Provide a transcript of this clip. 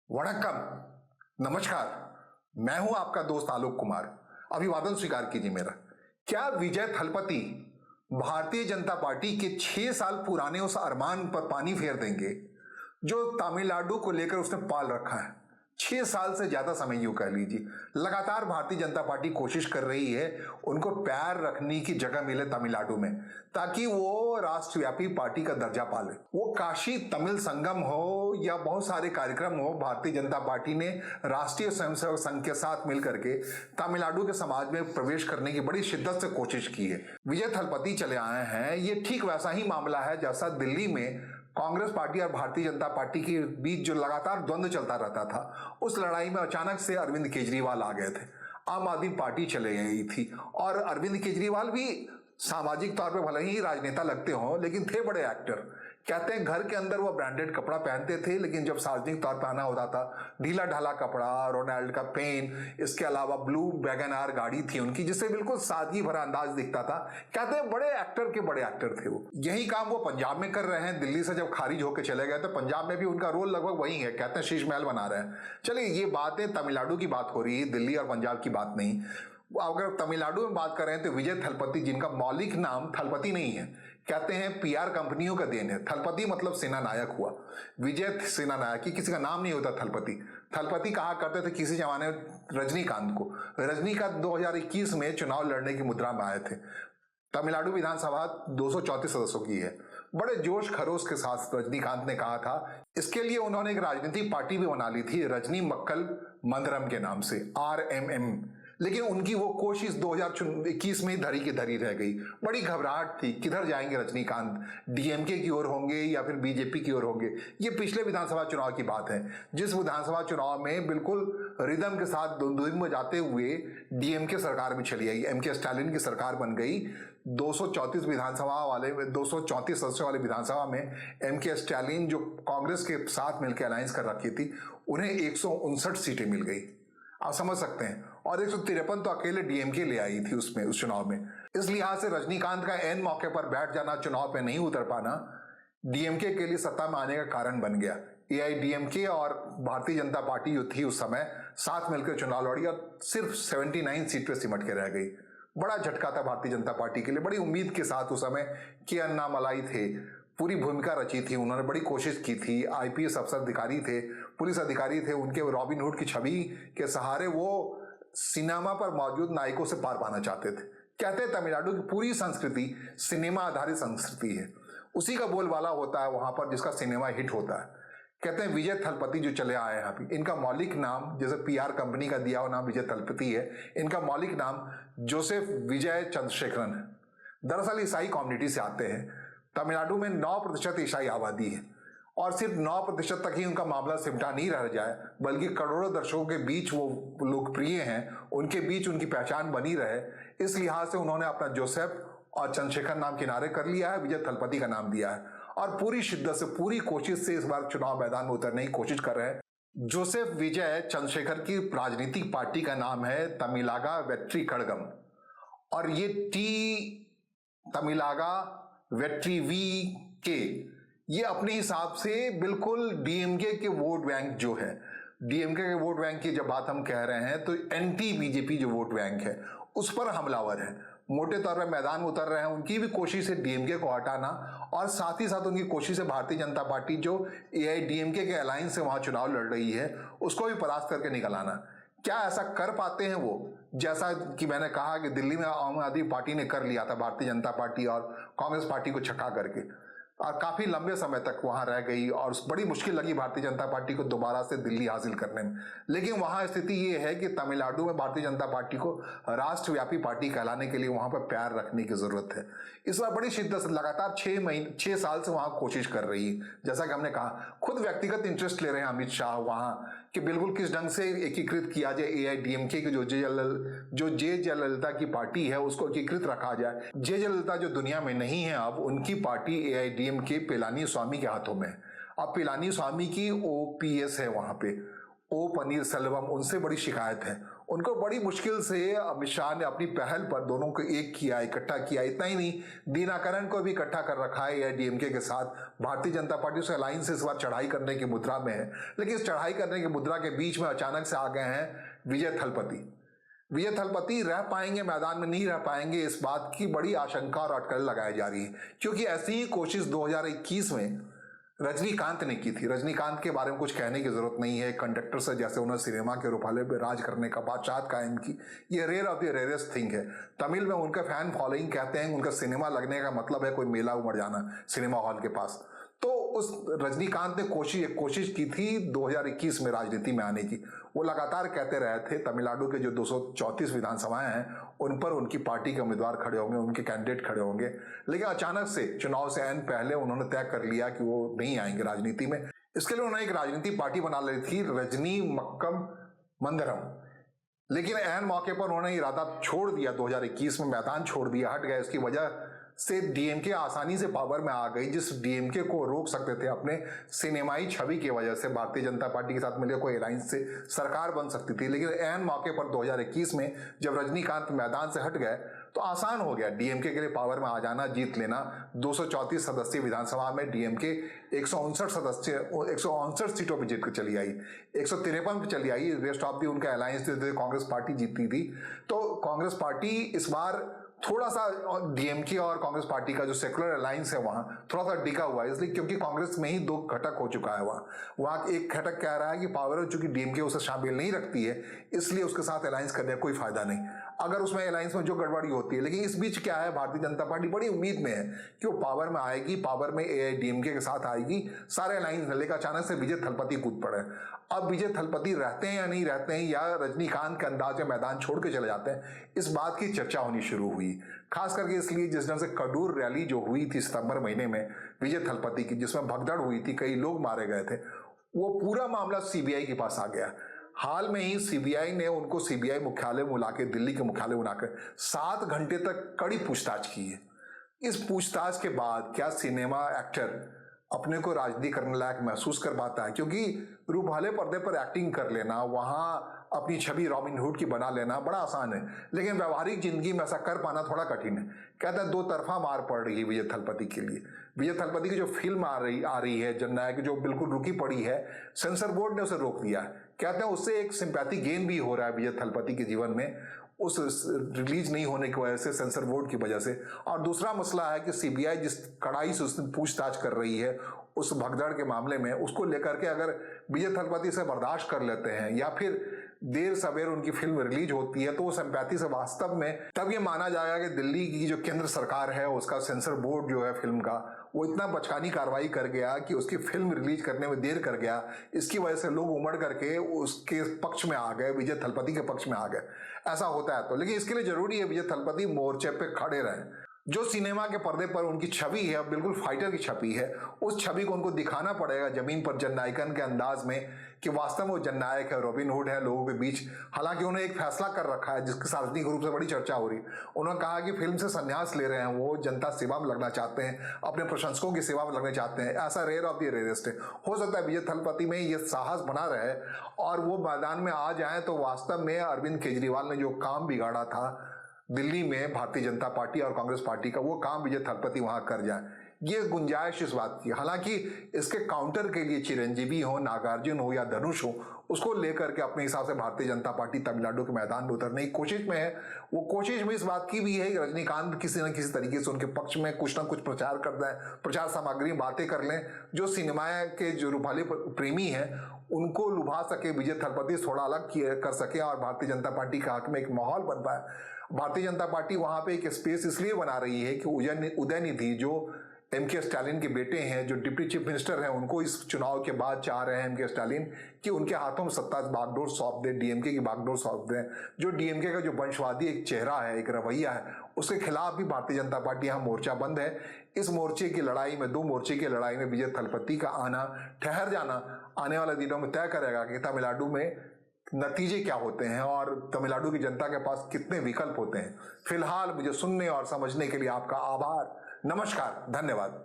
वणक्कम, नमस्कार। मैं हूं आपका दोस्त आलोक कुमार। अभिवादन स्वीकार कीजिए मेरा। क्या विजय थलपति भारतीय जनता पार्टी के 6 साल पुराने उस अरमान पर पानी फेर देंगे जो तमिलनाडु को लेकर उसने पाल रखा है? 6 साल से ज्यादा समय यूं कह लीजिए, लगातार भारतीय जनता पार्टी कोशिश कर रही है उनको पैर रखने की जगह मिले तमिलनाडु में, ताकि वो राष्ट्रव्यापी पार्टी का दर्जा पाले। वो काशी तमिल संगम हो या बहुत सारे कार्यक्रम हो, भारतीय जनता पार्टी ने राष्ट्रीय स्वयंसेवक संघ के साथ मिलकर के तमिलनाडु के समाज में प्रवेश करने की बड़ी शिद्दत से कोशिश की है। विजय थलपति चले आए हैं। ये ठीक वैसा ही मामला है जैसा दिल्ली में कांग्रेस पार्टी और भारतीय जनता पार्टी के बीच जो लगातार द्वंद्व चलता रहता था, उस लड़ाई में अचानक से अरविंद केजरीवाल आ गए थे। आम आदमी पार्टी चले गई थी और अरविंद केजरीवाल भी सामाजिक तौर पे भले ही राजनेता लगते हो, लेकिन थे बड़े एक्टर। कहते हैं घर के अंदर वो ब्रांडेड कपड़ा पहनते थे, लेकिन जब सार्वजनिक तौर पर आना होता था, ढीला ढाला कपड़ा, रोनाल्ड का पेन, इसके अलावा ब्लू वैगन आर गाड़ी थी उनकी, जिससे बिल्कुल सादगी भरा अंदाज दिखता था। कहते हैं बड़े एक्टर के बड़े एक्टर थे वो। यही काम वो पंजाब में कर रहे हैं। दिल्ली से जब खारिज होकर चले गए तो पंजाब में भी उनका रोल लगभग वही है। कहते हैं शीश महल बना रहे हैं। चलिए, ये बातें तमिलनाडु की बात हो रही है, दिल्ली और पंजाब की बात नहीं। अगर तमिलनाडु में बात करें तो विजय थलपति, जिनका मौलिक नाम थलपति नहीं है, कहते हैं पीआर कंपनियों का देन है। थलपति मतलब सेना नायक हुआ। विजय सेना नायक की किसी का नाम नहीं होता थलपति। थलपति कहा करते थे किसी जमाने में रजनीकांत को। रजनीकांत 2021 में चुनाव लड़ने की मुद्रा में आए थे। तमिलनाडु विधानसभा 234 सदस्यों की है। बड़े जोश खरोश के साथ रजनीकांत ने कहा था। इसके लिए उन्होंने एक राजनीतिक पार्टी भी बना ली थी, रजनी मक्कल मंदरम के नाम से, RMM। लेकिन उनकी वो कोशिश 2021 में धरी की धरी रह गई। बड़ी घबराहट थी, किधर जाएंगे रजनीकांत, डीएमके की ओर होंगे या फिर बीजेपी की ओर होंगे। ये पिछले विधानसभा चुनाव की बात है, जिस विधानसभा चुनाव में बिल्कुल रिदम के साथ धुन में जाते हुए डीएमके सरकार में चली आई, MK स्टालिन की सरकार बन गई। 234 विधानसभा वाले 234 सदस्यों वाले विधानसभा में MK स्टालिन, जो कांग्रेस के साथ मिलकर अलायंस कर रखी थी, उन्हें 159 सीटें मिल गई। आप समझ सकते हैं। और 153 तो अकेले डीएमके ले आई थी उसमें, उस चुनाव में। इस लिहाज से रजनीकांत का एन मौके पर बैठ जाना, चुनाव पे नहीं उतर पाना, डीएमके के लिए सत्ता में आने का कारण बन गया। AIDMK और भारतीय जनता पार्टी जो थी उस समय साथ मिलकर चुनाव लड़ी और सिर्फ 79 सीट पे सिमट के रह गई। बड़ा झटका था भारतीय जनता पार्टी के लिए। बड़ी उम्मीद के साथ उस समय के अन्नामलाई थे, पूरी भूमिका रची थी, उन्होंने बड़ी कोशिश की थी। IPS अफसर अधिकारी थे, पुलिस अधिकारी थे, उनके रॉबिनहुड की छवि के सहारे वो सिनेमा पर मौजूद नायकों से पार पाना चाहते थे। कहते हैं तमिलनाडु की पूरी संस्कृति सिनेमा आधारित संस्कृति है। उसी का बोलबाला होता है वहां पर जिसका सिनेमा हिट होता है। कहते हैं विजय थलपति जो चले आए हैं अभी, इनका मौलिक नाम, जैसे PR कंपनी का दिया हुआ नाम विजय थलपति है, इनका मौलिक नाम जोसेफ विजय चंद्रशेखरन है। दरअसल ईसाई कम्युनिटी से आते हैं। तमिलनाडु में 9% ईसाई आबादी है और सिर्फ 9% तक ही उनका मामला सिमटा नहीं रह जाए, बल्कि करोड़ों दर्शकों के बीच वो लोकप्रिय हैं, उनके बीच उनकी पहचान बनी रहे। इस लिहाज से उन्होंने अपना जोसेफ और चंद्रशेखर नाम किनारे कर लिया है, विजय थलपति का नाम दिया है और पूरी शिद्दत से, पूरी कोशिश से इस बार चुनाव मैदान में उतरने की कोशिश कर रहे हैं। जोसेफ विजय चंद्रशेखर की राजनीतिक पार्टी का नाम है तमिलागा वेट्री कड़गम और ये तमिलागा वेट्री के, ये अपने हिसाब से बिल्कुल डीएमके के वोट बैंक जो है, डीएमके के वोट बैंक की जब बात हम कह रहे हैं तो एंटी बीजेपी जो वोट बैंक है उस पर हमलावर है। मोटे तौर पर मैदान में उतर रहे हैं। उनकी भी कोशिश है डीएमके को हटाना और साथ ही साथ उनकी कोशिश है भारतीय जनता पार्टी जो AIDMK के अलायंस से वहां चुनाव लड़ रही है उसको भी परास्त करके निकल आना। क्या ऐसा कर पाते हैं वो? जैसा कि मैंने कहा कि दिल्ली में आम आदमी पार्टी ने कर लिया था, भारतीय जनता पार्टी और कांग्रेस पार्टी को छक्का करके, और काफी लंबे समय तक वहां रह गई और बड़ी मुश्किल लगी भारतीय जनता पार्टी को दोबारा से दिल्ली हासिल करने में। लेकिन वहां स्थिति ये है कि तमिलनाडु में भारतीय जनता पार्टी को राष्ट्रव्यापी पार्टी कहलाने के लिए वहां पर पैर रखने की जरूरत है। इस बार बड़ी शिद्दत से लगातार 6 साल से वहां कोशिश कर रही है। जैसा कि हमने कहा, खुद व्यक्तिगत इंटरेस्ट ले रहे हैं अमित शाह वहां कि बिल्कुल किस ढंग से एकीकृत किया जाए AIDMK की जो जे जयललिता की पार्टी है उसको एकीकृत रखा जाए। जे जयललिता जो दुनिया में नहीं है अब, उनकी पार्टी AIDMK पलानीस्वामी के हाथों में है। अब पलानीस्वामी की OPS है वहां पे, ओ पनीर सेल्वम, उनसे बड़ी शिकायत है। उनको बड़ी मुश्किल से अमित शाह ने अपनी पहल पर दोनों को एक किया, इकट्ठा किया। इतना ही नहीं, दीनाकरण को भी इकट्ठा कर रखा है एआईडीएमके के साथ। भारतीय जनता पार्टी से अलायंस इस बार चढ़ाई करने की मुद्रा में है, लेकिन इस चढ़ाई करने की मुद्रा के बीच में अचानक से आ गए हैं विजय थलपति। विजय थलपति रह पाएंगे मैदान में, नहीं रह पाएंगे, इस बात की बड़ी आशंका और अटकल लगाई जा रही है, क्योंकि ऐसी ही कोशिश 2021 में रजनीकांत ने की थी। रजनीकांत के बारे में कुछ कहने की जरूरत नहीं है। कंडक्टर से जैसे उन्होंने सिनेमा के रूपाले में राज करने का बादशाह कायम की, ये rare of the rarest thing है। तमिल में उनका फैन फॉलोइंग कहते हैं, उनका सिनेमा लगने का मतलब है कोई मेला उमड़ जाना सिनेमा हॉल के पास। तो उस रजनीकांत ने कोशिश की थी 2021 में राजनीति में आने की। वो लगातार कहते रहे थे तमिलनाडु के जो 234 विधानसभाएं हैं उन पर उनकी पार्टी के उम्मीदवार खड़े होंगे, उनके कैंडिडेट खड़े होंगे, लेकिन अचानक से चुनाव से ऐन पहले उन्होंने तय कर लिया कि वो नहीं आएंगे राजनीति में। इसके लिए उन्होंने एक राजनीतिक पार्टी बना ली थी, रजनी मक्कम मंदिरम, लेकिन ऐन मौके पर उन्होंने इरादा छोड़ दिया। 2021 में मैदान छोड़ दिया, हट गए। इसकी वजह से डीएमके आसानी से पावर में आ गई। जिस डीएमके को रोक सकते थे अपने सिनेमाई छवि की वजह से, भारतीय जनता पार्टी के साथ मिलकर कोई अलायंस से सरकार बन सकती थी, लेकिन ऐन मौके पर 2021 में जब रजनीकांत मैदान से हट गए तो आसान हो गया डीएमके के लिए पावर में आ जाना, जीत लेना। 234 सदस्यीय विधानसभा में डीएमके 159 सीटों पर जीत कर चली आई, 153 पे चली आई। रेस्ट ऑफ दी उनका अलायंस कांग्रेस पार्टी जीतती थी। तो कांग्रेस पार्टी इस बार थोड़ा सा डीएमके और कांग्रेस पार्टी का जो सेकुलर अलायंस है वहां थोड़ा सा डिका हुआ है, इसलिए क्योंकि कांग्रेस में ही दो घटक हो चुका है। वहां एक घटक कह रहा है कि पावर चूंकि डीएमके उसे शामिल नहीं रखती है, इसलिए उसके साथ अलायंस करने का कोई फायदा नहीं, अगर उसमें अलायंस में जो गड़बड़ी होती है। लेकिन इस बीच क्या है, भारतीय जनता पार्टी बड़ी उम्मीद में है कि वो पावर में आएगी, पावर में एआईडीएमके के साथ आएगी, सारे अलायंस। लेकिन अचानक से विजय थलपति कूद पड़े। अब विजय थलपति रहते हैं या नहीं रहते हैं, या रजनीकांत के अंदाज में मैदान छोड़ के चले जाते हैं, इस बात की चर्चा होनी शुरू हुई। खास करके इसलिए जिस ढंग से कडूर रैली जो हुई थी सितंबर महीने में विजय थलपति की, जिसमें भगदड़ हुई थी, कई लोग मारे गए थे, वो पूरा मामला सीबीआई के पास आ गया। हाल में ही सीबीआई ने उनको सीबीआई मुख्यालय में बुला के, दिल्ली के मुख्यालय में बुलाकर 7 घंटे तक कड़ी पूछताछ की है। इस पूछताछ के बाद क्या सिनेमा एक्टर अपने को राजनीति करने लायक महसूस कर पाता है? क्योंकि रूपहाले पर्दे पर एक्टिंग कर लेना, वहां अपनी छवि रॉबिन हुड की बना लेना बड़ा आसान है, लेकिन व्यवहारिक जिंदगी में ऐसा कर पाना थोड़ा कठिन है। कहता है दो तरफा मार पड़ रही है विजय थलपति के लिए। विजय थलपति की जो फिल्म आ रही है जननायक, जो बिल्कुल रुकी पड़ी है, सेंसर बोर्ड ने उसे रोक दिया। कहते हैं उससे एक सिंपैथी गेन भी हो रहा है विजय थलपति के जीवन में, उस रिलीज नहीं होने की वजह से, सेंसर बोर्ड की वजह से। और दूसरा मसला है कि सीबीआई जिस कड़ाई से उसने पूछताछ कर रही है उस भगदड़ के मामले में, उसको लेकर के अगर विजय थलपति से बर्दाश्त कर लेते हैं या फिर देर सवेर उनकी फिल्म रिलीज होती है, तो वो सिंपैथी से वास्तव में तब ये माना जाएगा कि दिल्ली की जो केंद्र सरकार है, उसका सेंसर बोर्ड जो है फिल्म का, वो इतना बचकानी कार्रवाई कर गया कि उसकी फिल्म रिलीज करने में देर कर गया। इसकी वजह से लोग उमड़ करके उसके पक्ष में आ गए, विजय थलपति के पक्ष में आ गए। ऐसा होता है तो, लेकिन इसके लिए जरूरी है विजय थलपति मोर्चे पे खड़े रहें। जो सिनेमा के पर्दे पर उनकी छवि है, बिल्कुल फाइटर की छवि है, उस छवि को उनको दिखाना पड़ेगा जमीन पर जननायकन के अंदाज में कि वास्तव में वो जननायक है, रॉबिन हुड है लोगों के बीच। हालांकि उन्होंने एक फैसला कर रखा है जिसकी सार्वजनिक रूप से बड़ी चर्चा हो रही है। उन्होंने कहा कि फिल्म से संन्यास ले रहे हैं, वो जनता सेवा में लगना चाहते हैं, अपने प्रशंसकों की सेवा में लगना चाहते हैं। ऐसा रेयर ऑफ द रेयरेस्ट है। हो सकता है विजय थलपति में ये साहस बना रहे और वो मैदान में आ जाए तो वास्तव में अरविंद केजरीवाल ने जो काम बिगाड़ा था दिल्ली में भारतीय जनता पार्टी और कांग्रेस पार्टी का, वो काम विजय थलपति वहां कर जाए, ये गुंजाइश इस बात की। हालांकि इसके काउंटर के लिए चिरंजीवी हो, नागार्जुन हो या धनुष हो, उसको लेकर के अपने हिसाब से भारतीय जनता पार्टी तमिलनाडु के मैदान में उतरने की कोशिश में है। वो कोशिश में इस बात की भी है कि रजनीकांत किसी न किसी तरीके से उनके पक्ष में कुछ ना कुछ प्रचार कर दें, प्रचार सामग्री बातें कर लें, जो सिनेमा के जो रूपाली प्रेमी हैं उनको लुभा सके, विजय थलपति थोड़ा अलग कर सके और भारतीय जनता पार्टी के हक में एक माहौल बन पाए। भारतीय जनता पार्टी वहां पे एक स्पेस इसलिए बना रही है कि उदयनिधि जो एमके स्टालिन के बेटे हैं, जो डिप्टी चीफ मिनिस्टर हैं, उनको इस चुनाव के बाद चाह रहे हैं एमके स्टालिन कि उनके हाथों में सत्ता बागडोर सौंप दें, डीएमके की बागडोर सौंप दें। जो डीएमके का जो वंशवादी एक चेहरा है, एक रवैया है, उसके खिलाफ भी भारतीय जनता पार्टी यहाँ मोर्चा बंद है। इस मोर्चे की लड़ाई में, 2 मोर्चे की लड़ाई में विजय थलपति का आना, ठहर जाना आने वाले दिनों में तय करेगा कि तमिलनाडु में नतीजे क्या होते हैं और तमिलनाडु की जनता के पास कितने विकल्प होते हैं। फिलहाल मुझे सुनने और समझने के लिए आपका आभार। नमस्कार, धन्यवाद।